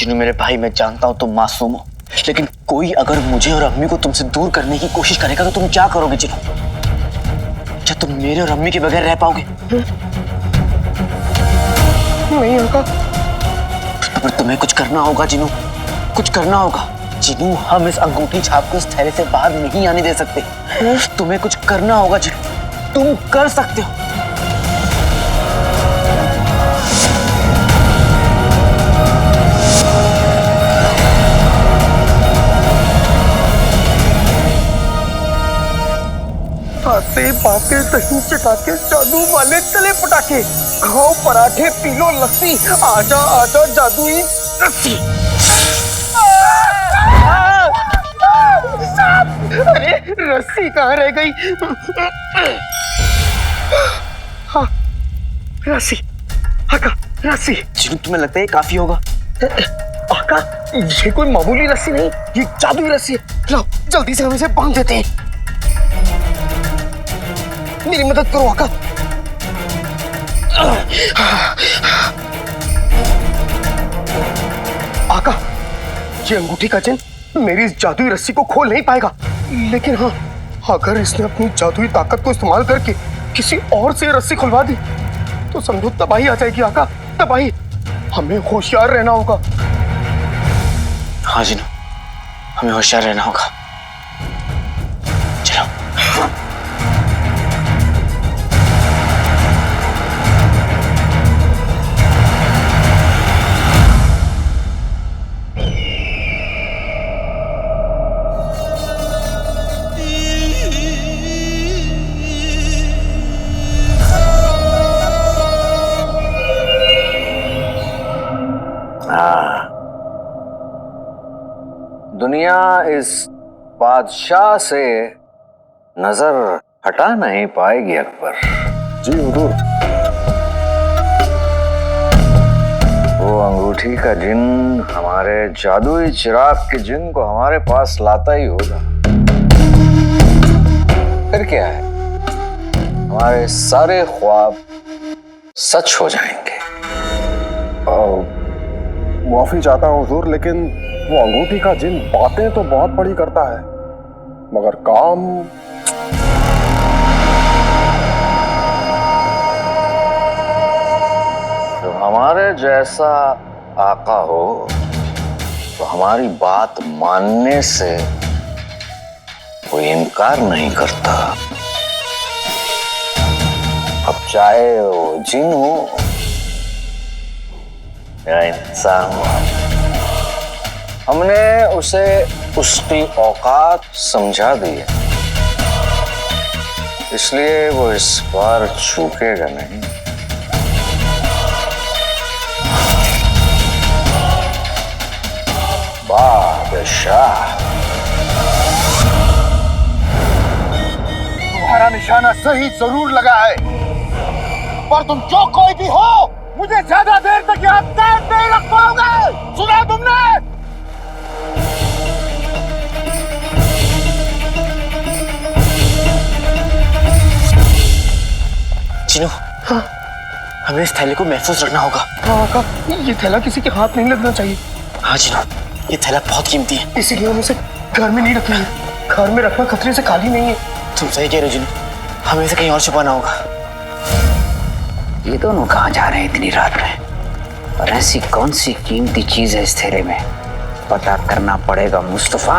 जिन्हों मेरे भाई, मैं जानता हूँ तुम मासूम हो, लेकिन कोई अगर मुझे और अम्मी को तुमसे दूर करने की कोशिश करेगा तो तुम क्या करोगे जिन्हों? क्या तुम मेरे और अम्मी के बगैर रह पाओगे? नहीं होगा। पर तुम्हें कुछ करना होगा जिन्हों, कुछ करना होगा जिन्हों। हम इस अंगूठी छाप को इस थैले से बाहर नहीं आने दे सकते। तुम्हें कुछ करना होगा जिन्हों, तुम कर सकते हो। आते बातें दही चटाके जादू वाले चले पटाखे, खाओ पराठे पी लो लस्सी, आजा आजा जादुई रस्सी। अरे रस्सी कहाँ रह गई? हाँ रस्सी, आका रस्सी। जिन्हों तुम्हें लगता है काफी होगा? आका ये कोई मामूली रस्सी नहीं, ये जादुई रस्सी है। लाओ जल्दी से हम इसे बांध देते हैं। मेरी मदद करो आका। आका ये अंगूठी का चिन्ह मेरी इस जादुई रस्सी को खोल नहीं पाएगा, लेकिन हाँ अगर इसने अपनी जादुई ताकत को इस्तेमाल करके किसी और से रस्सी खुलवा दी तो समझो तबाही आ जाएगी आका, तबाही। हमें होशियार रहना होगा। हाँ जिन्हों, हमें होशियार रहना होगा। चलो। दुनिया इस बादशाह से नजर हटा नहीं पाएगी अकबर। जी हुजूर। वो अंगूठी का जिन हमारे जादुई चिराग के जिन को हमारे पास लाता ही होगा। फिर क्या है, हमारे सारे ख्वाब सच हो जाएंगे। माफी चाहता हूँ हुजूर, लेकिन वो अंगूठी का जिन बातें तो बहुत बड़ी करता है, मगर काम तो हमारे जैसा आका हो तो हमारी बात मानने से कोई इनकार नहीं करता। अब चाहे वो जिन हो या इंसान हो, हमने उसे उसकी औकात समझा दी है, इसलिए वो इस बार चूकेगा नहीं। बादशाह, तुम्हारा निशाना सही जरूर लगा है, पर तुम जो कोई भी हो मुझे ज्यादा देर तक यहाँ कैद नहीं रख पाओगे। सुना तुमने? जिन्हों, हाँ? हमें इस थैले को महफूज रखना होगा। हाँ आका, ये थैला किसी के हाथ नहीं लगना चाहिए। हाँ जिन्हों, ये थैला बहुत कीमती है, इसीलिए हम इसे घर में नहीं रखेंगे। घर में रखना खतरे से खाली नहीं है। तुम सही कह रहे हो जिन्हों, हमें इसे कहीं और छुपाना होगा। ये दोनों कहाँ जा रहे हैं इतनी रात में, और ऐसी कौन सी कीमती चीज है इस थैले में? पता करना पड़ेगा मुस्तफा।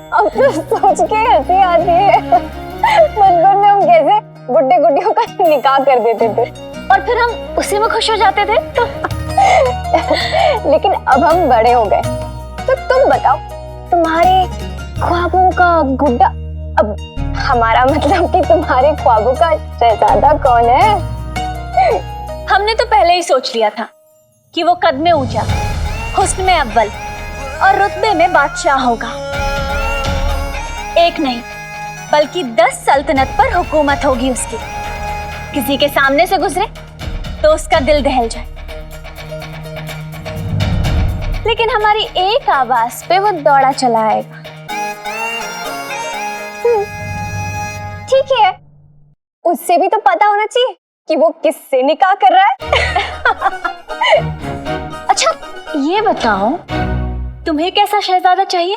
अब तो सोच के हंसी आती है, बचपन में हम कैसे गुड्डे गुड्डियों का निकाह कर देते थे और फिर हम उसी में खुश हो जाते थे। तो लेकिन अब हम बड़े हो गए, तो तुम बताओ तुम्हारे ख्वाबों का गुड्डा, अब हमारा मतलब कि तुम्हारे ख्वाबों का शहजादा कौन है? हमने तो पहले ही सोच लिया था कि वो कद में ऊंचा, हुस्न में अव्वल और रुतबे में बादशाह होगा। एक नहीं बल्कि 10 सल्तनत पर हुकूमत होगी उसकी। किसी के सामने से गुजरे तो उसका दिल दहल जाए। लेकिन हमारी एक आवाज पे वो दौड़ा चला आएगा। ठीक है, उससे भी तो पता होना चाहिए कि वो किससे निकाह कर रहा है। अच्छा ये बताओ, तुम्हें कैसा शहजादा चाहिए?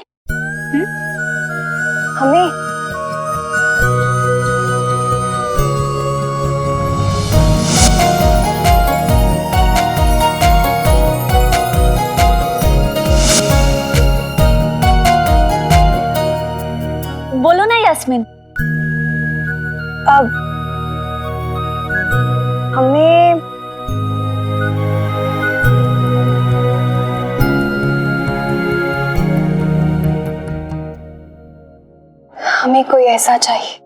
हमें बोलो ना यास्मीन। अब हमें हमें कोई ऐसा चाहिए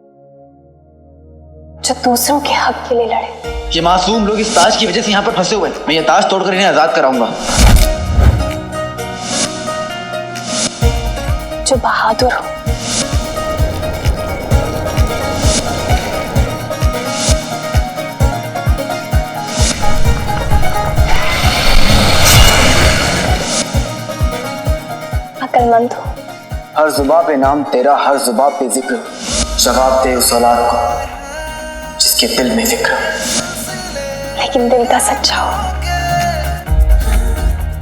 जो दूसरों के हक के लिए लड़े। ये मासूम लोग इस ताज की वजह से यहाँ पर फंसे हुए हैं। मैं ये ताज तोड़कर इन्हें आजाद कराऊंगा। जो बहादुर हो, अक्लमंद हो। हर जुबां पे नाम तेरा, हर जुबां पे जिक्र। जवाब दे उस औलाद को जिसके दिल में फिक्र हो। लेकिन दिल का सच्चा हो,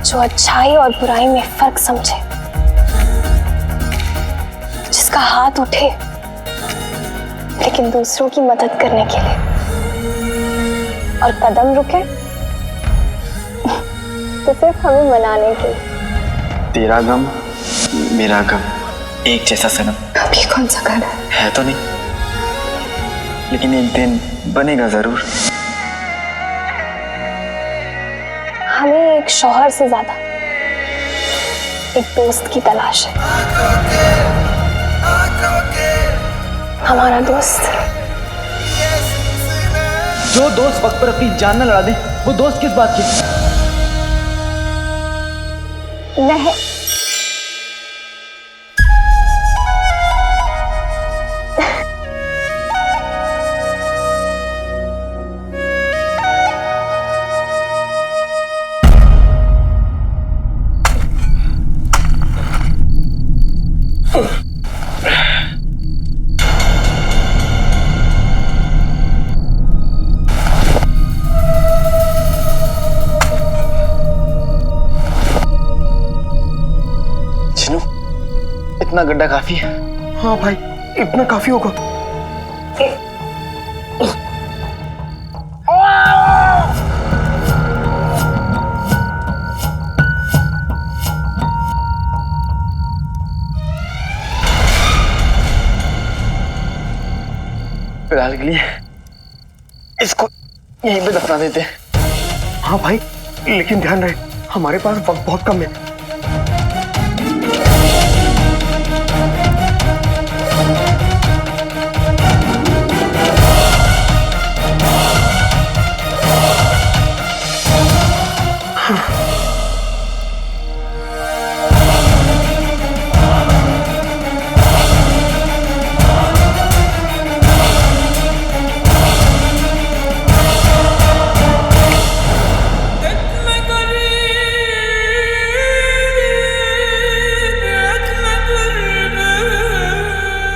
जो अच्छाई और बुराई में फर्क समझे, जिसका हाथ उठे लेकिन दूसरों की मदद करने के लिए, और कदम रुके तो सिर्फ हमें मनाने के लिए। तेरा गम मेरा गम एक जैसा सनम। अभी कौन सा घर है तो नहीं, लेकिन एक दिन बनेगा जरूर। हमें एक शौहर से ज्यादा एक दोस्त की तलाश है। हमारा दोस्त, जो दोस्त वक्त पर अपनी जान न लड़ा दे, वो दोस्त किस बात की? नहीं, इतना गड्ढा काफी है। हाँ भाई, इतना काफी होगा। फिलहाल के लिए इसको यहीं पे दफना देते हैं। हाँ भाई, लेकिन ध्यान रहे हमारे पास वक्त बहुत कम है।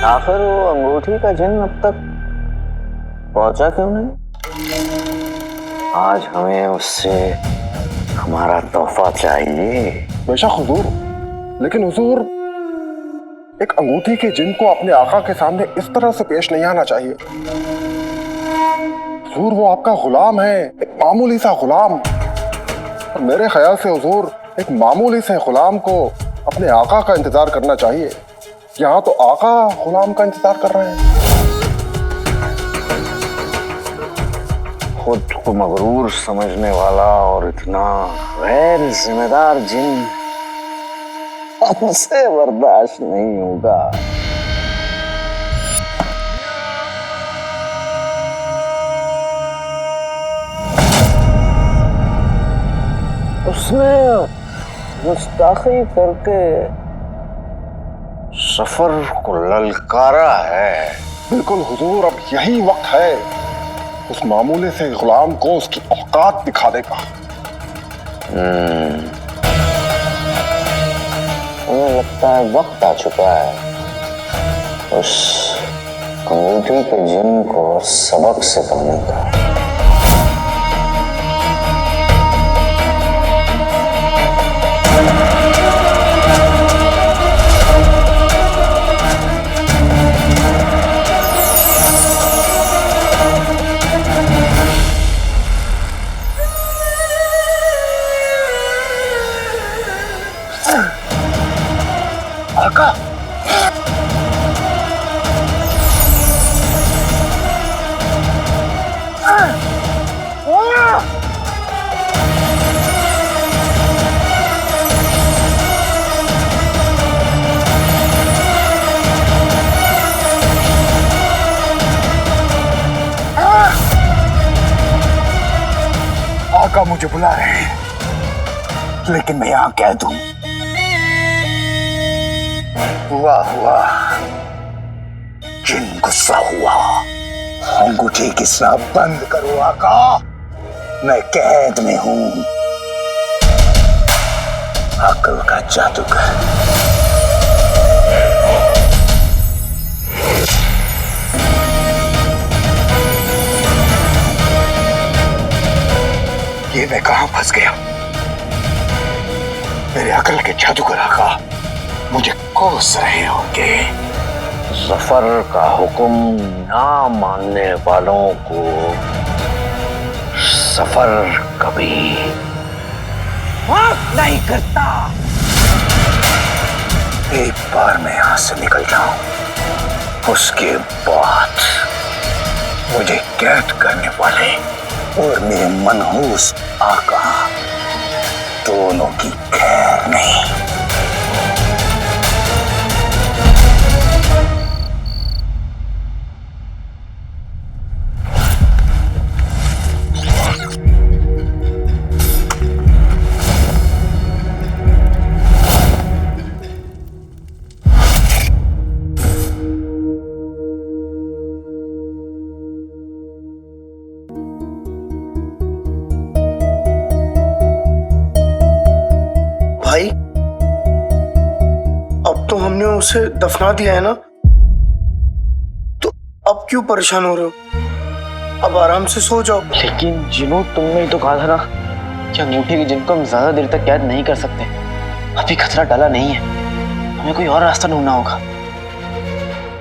आखिर वो अंगूठी का जिन अब तक पहुंचा क्यों नहीं? आज हमें उससे हमारा तोहफा चाहिए। बेशक हुजूर, लेकिन हुजूर एक अंगूठी के जिन को अपने आका के सामने इस तरह से पेश नहीं आना चाहिए। हुजूर वो आपका गुलाम है, एक मामूली सा गुलाम। और मेरे ख्याल से हुजूर एक मामूली से गुलाम को अपने आका का इंतजार करना चाहिए। यहाँ तो आका गुलाम का इंतजार कर रहे हैं। खुद को मगरूर समझने वाला और इतना गैर जिम्मेदार जिन हमसे बर्दाश्त नहीं होगा। उसने गुस्ताखी करके सफर को ललकारा है। बिल्कुल हुजूर, अब यही वक्त है उस मामूली से गुलाम को उसकी औकात दिखा देगा। लगता है वक्त आ चुका है उस अंगूठी के जिन को सबक सिखाने का। आका, आका मुझे बुला रहे हैं, लेकिन मैं यहां कह दूं, वाह वाह, जिन गुस्सा हुआ, अंगूठी घिसना बंद करो आका, मैं कैद में हूं। अक्ल का जादूगर। ये मैं कहां फंस गया? मेरे अकल के जादूगर आका मुझे कोस रहे होंगे। जफर का हुक्म ना मानने वालों को सफर कभी माफ नहीं करता। एक बार मैं यहां से निकल जाऊं, उसके बाद मुझे कैद करने वाले और मेरे मनहूस आका दोनों की खैर नहीं। भाई, अब तो हमने उसे दफना दिया है ना, तो अब क्यों परेशान हो रहे हो? अब आराम से सो जाओ। लेकिन जिनू, तुमने ही तो कहा था ना कि अंगूठी के जिन को हम ज्यादा देर तक कैद नहीं कर सकते। अभी खतरा टला नहीं है, हमें कोई और रास्ता ढूंढना होगा।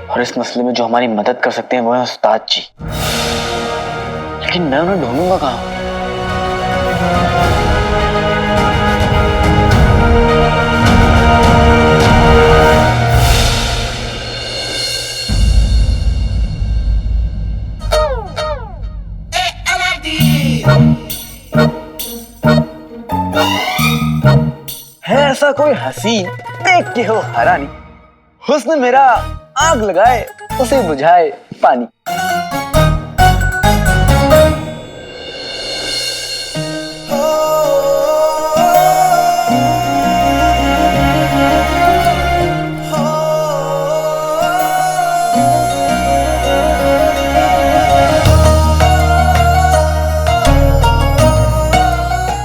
और इस मसले में जो हमारी मदद कर सकते हैं वो है उस्ताद जी। लेकिन मैं उन्हें ढूंढूंगा कहाँ? है ऐसा कोई हसीन देख के हो हैरानी, हुस्न मेरा आग लगाए उसे बुझाए पानी।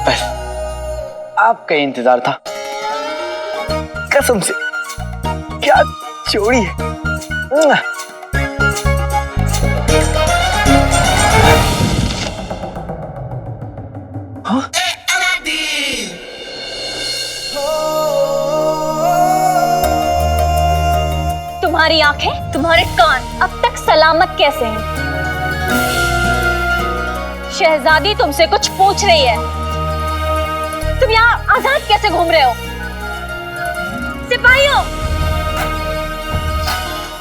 बस आपका इंतजार था। कसम से क्या जोड़ी है। हाँ? तुम्हारी आंखें, तुम्हारे कान अब तक सलामत कैसे हैं? शहजादी तुमसे कुछ पूछ रही है। तुम यहाँ आजाद कैसे घूम रहे हो? सिपाहियों,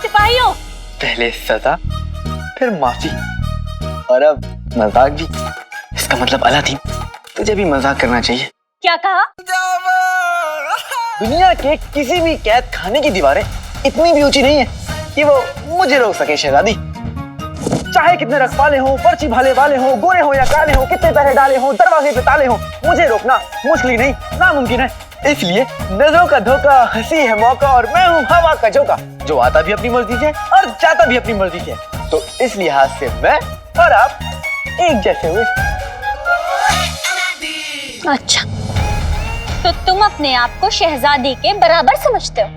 सिपाहियों! पहले सजा, फिर माफी, और अब मजाक भी। इसका मतलब अलादीन, तुझे भी मजाक करना चाहिए। क्या कहा? दुनिया के किसी भी कैद खाने की दीवारें इतनी भी ऊंची नहीं है कि वो मुझे रोक सके शहजादी। चाहे कितने रखवाले हो, पर्ची भाले वाले हो, गोरे हो या काले हो, कितने पहरे डाले हो, दरवाजे पे ताले हो, मुझे रोकना मुश्किल नहीं, नामुमकिन है। इसलिए नजरों का धोखा, हंसी है मौका, और मैं हूँ हवा का झोंका, जो आता भी अपनी मर्जी से और जाता भी अपनी मर्जी से। तो इस लिहाज से मैं और आप एक जैसे हुए। अच्छा, तो तुम अपने आप को शहजादी के बराबर समझते हो?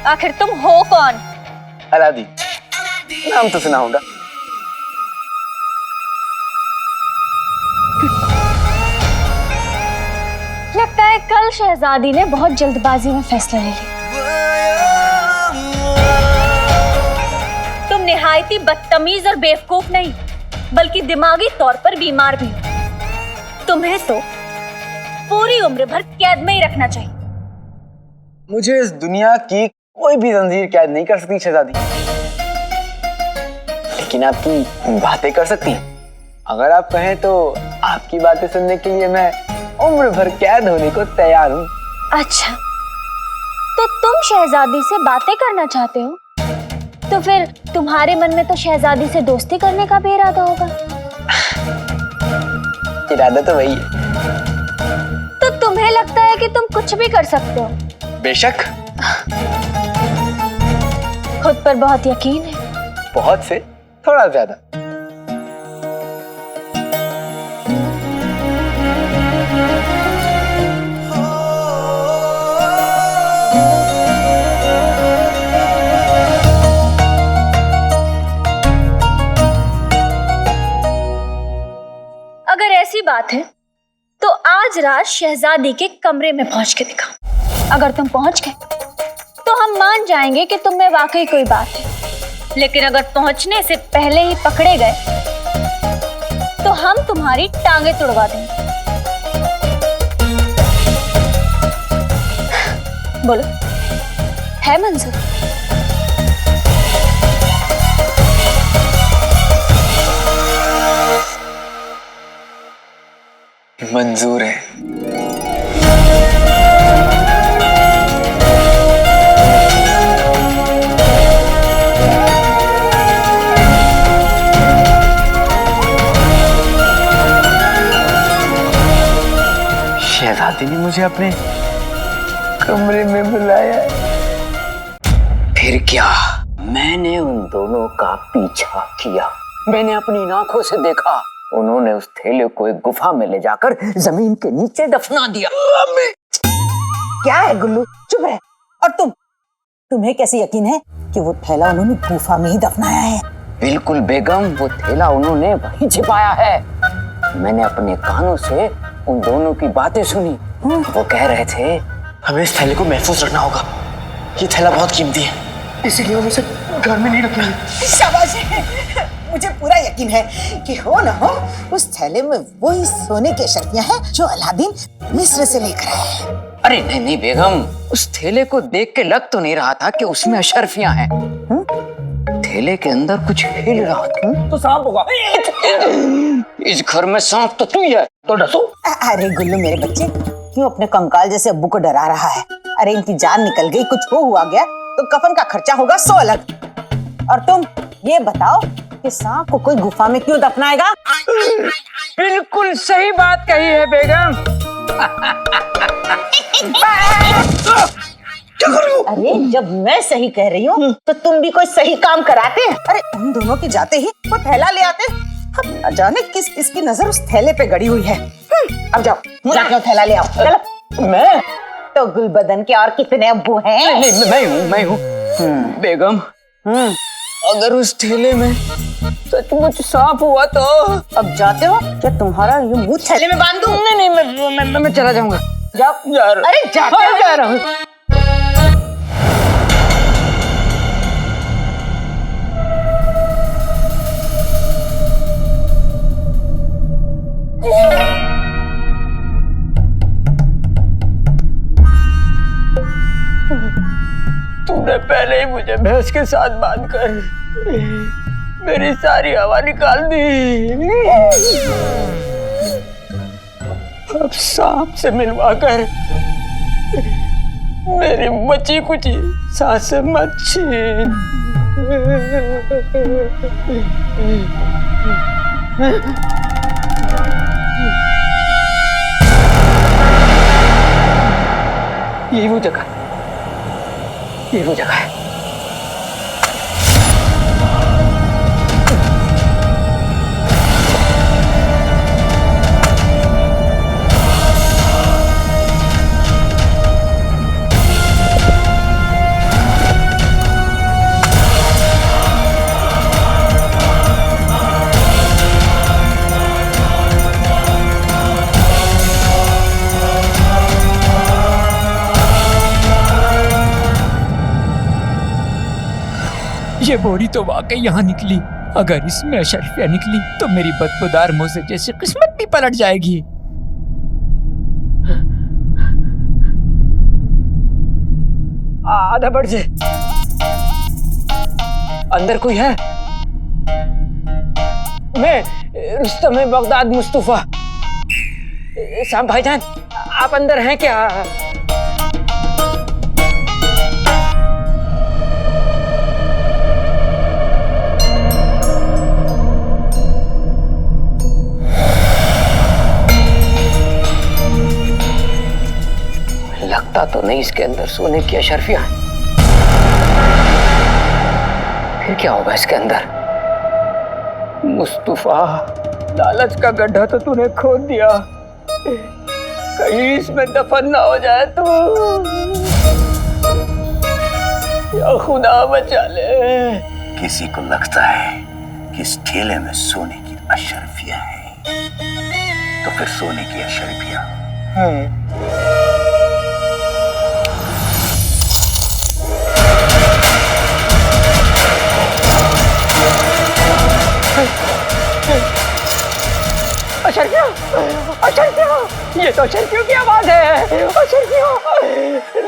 आखिर तुम हो कौन? अलादीन, नाम तो सुना होगा। लगता है कल शहजादी ने बहुत जल्दबाजी में फैसला ले लिया। तुम निहायती बदतमीज और बेवकूफ नहीं, बल्कि दिमागी तौर पर बीमार भी हो। तुम्हें तो पूरी उम्र भर कैद में ही रखना चाहिए। मुझे इस दुनिया की कोई भी जंजीर कैद नहीं कर सकती शहजादी, लेकिन आपकी बातें कर सकती हैं। अगर आप कहें तो आपकी बातें सुनने के लिए मैं उम्र भर कैद होने को तैयार हूँ। अच्छा, तो तुम शहजादी से बातें करना चाहते हो, तो फिर तुम्हारे मन में तो शहजादी से दोस्ती करने का भी इरादा होगा। इरादा तो वही है। तो तुम्हें लगता है कि तुम कुछ भी कर सकते हो? बेशक। खुद पर बहुत यकीन है। बहुत से थोड़ा ज्यादा। अगर ऐसी बात है तो आज रात शहजादी के कमरे में पहुंच के दिखाओ। अगर तुम पहुंच गए तो हम मान जाएंगे कि तुम में वाकई कोई बात है, लेकिन अगर पहुंचने से पहले ही पकड़े गए तो हम तुम्हारी टांगे तुड़वा देंगे। बोलो, है मंजूर? मंजूर है। शहजादी ने मुझे अपने कमरे में बुलाया। फिर क्या? मैंने उन दोनों का पीछा किया। मैंने अपनी आंखों से देखा। उन्होंने उस थैले को एक गुफा में ले जाकर जमीन के नीचे दफना दिया। क्या है गुल्लू, चुप रह। और तुम्हें कैसे यकीन है कि वो थैला उन्होंने गुफा में ही दफनाया है? बिल्कुल बेगम, वो थैला उन्होंने वहीं छिपाया है। मैंने अपने कानों से उन दोनों की बातें सुनी। वो कह रहे थे हमें इस थैले को महफूज रखना होगा। ये थैला बहुत कीमती है, इसीलिए हम इसे घर में नहीं रखेंगे। शाबाश है। मुझे पूरा यकीन है कि हो ना हो उस थैले में वही सोने की अशर्फियां हैं जो अलादीन मिस्र से लेकर आया है। अरे नहीं नहीं बेगम, उस थैले को देख के लग तो नहीं रहा था कि उसमें अशर्फियां हैं। थैले के अंदर कुछ हिल रहा था। तो सांप होगा। इस घर में सांप तो तू ही है, तो डसो। अरे गुल्लू मेरे बच्चे, क्यों अपने कंकाल जैसे अब्बू को डरा रहा है? अरे इनकी जान निकल गई, कुछ हुआ गया तो कफन का खर्चा होगा 100 अलग। और तुम ये बताओ कि सांप को कोई गुफा में क्यों दफनाएगा? बिल्कुल सही बात कही है बेगम। अरे जब मैं सही कह रही हूँ तो तुम भी कोई सही काम कराते हैं। अरे उन दोनों के जाते ही वो थैला ले आते। अब न जाने किस किसकी नजर उस थैले पे गड़ी हुई है। अब जाओ जाके वो थैला ले आओ। चलो। मैं तो गुलबदन के और कितने अब्बू हैं? नहीं, मैं हूँ। बेगम, अगर उस थैले में सचमुच सांप हुआ तो? अब जाते हो क्या तुम्हारा ये मुंह थैले में बांध दूं? नहीं, मैं चला जाऊंगा। जाओ। जा रहा हूं। अरे जाते हो? जा रहा हूँ। तूने पहले ही मुझे भैंस के साथ बांधकर मेरी सारी हवा निकाल दी। अब सांप से मिलवाकर मेरी बची कुची सांसें मत छीन। यही वो जगह है। ये बोरी तो वाकई यहाँ निकली। अगर इसमें अशरफिया निकली तो मेरी बदबूदार मुंह से जैसे किस्मत भी पलट जाएगी। आधा बढ़ जाए। अंदर कोई है? मैं रुस्तम है, बगदाद मुस्तफा। साहब भाईजान, आप अंदर हैं क्या? लगता तो नहीं इसके अंदर सोने की अशरफियां हैं। फिर क्या होगा इसके अंदर? मुस्तफा, लालच का गड्ढा तो तूने खोद दिया, कहीं इसमें दफन ना हो जाए तो। या खुदा बचा ले। किसी को लगता है कि इस ठेले में सोने की अशरफियां हैं, तो फिर सोने की अशरफियां अशरफिया, अशरफिया, ये तो अशरफियों की आवाज है। अशरफिया,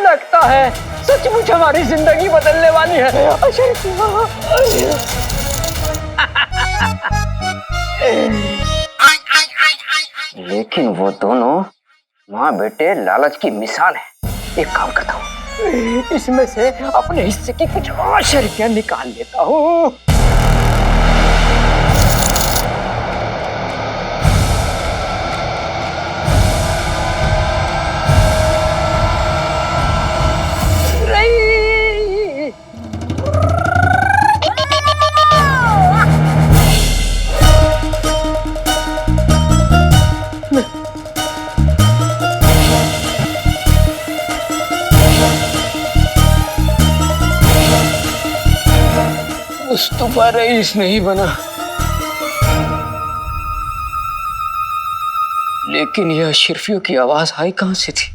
लगता है सचमुच हमारी जिंदगी बदलने वाली है। अशरफिया। लेकिन वो दोनों माँ बेटे लालच की मिसाल है। एक काम करता हूँ, इसमें से अपने हिस्से की कुछ और शर्फियां निकाल लेता हूँ। मुस्तफा रईस नहीं बना, लेकिन यह अशरफियों की आवाज आई कहां से थी?